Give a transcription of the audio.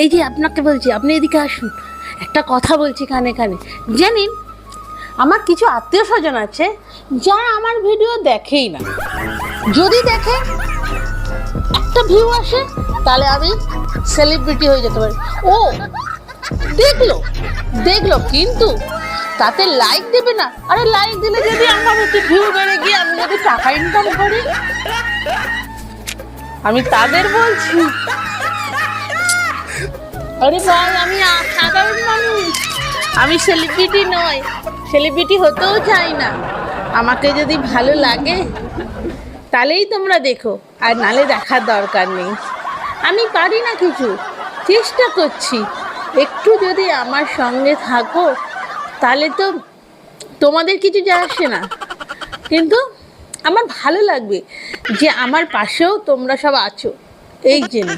এই যে আপনাকে বলছি, আপনি এদিকে আসুন, একটা কথা বলছি কানে কানে। জানেন, আমার কিছু আত্মীয় স্বজন আছে যারা আমার ভিডিও দেখেই না। যদি দেখে, একটা ভিউ আসে, তাহলে আমি সেলিব্রিটি হয়ে যেতে পারি। ও দেখলো দেখলো কিন্তু তাতে লাইক দেবে না। আরে লাইক দিলে যদি আমার হচ্ছে ভিউ বেড়ে গিয়ে আমি যদি টাকা ইনকাম করি, আমি তাদের বলছি। আরে ভাই, আমি সাধারণ মানুষ, আমি সেলিব্রিটি নয়, সেলিব্রিটি হতেও চাই না। আমাকে যদি ভালো লাগে তাহলেই তোমরা দেখো, আর নালে দেখার দরকার নেই। আমি পারি না কিছু, চেষ্টা করছি। একটু যদি আমার সঙ্গে থাকো তাহলে তো তোমাদের কিছু যায় আসে না, কিন্তু আমার ভালো লাগবে যে আমার পাশেও তোমরা সব আছো, এই জন্য।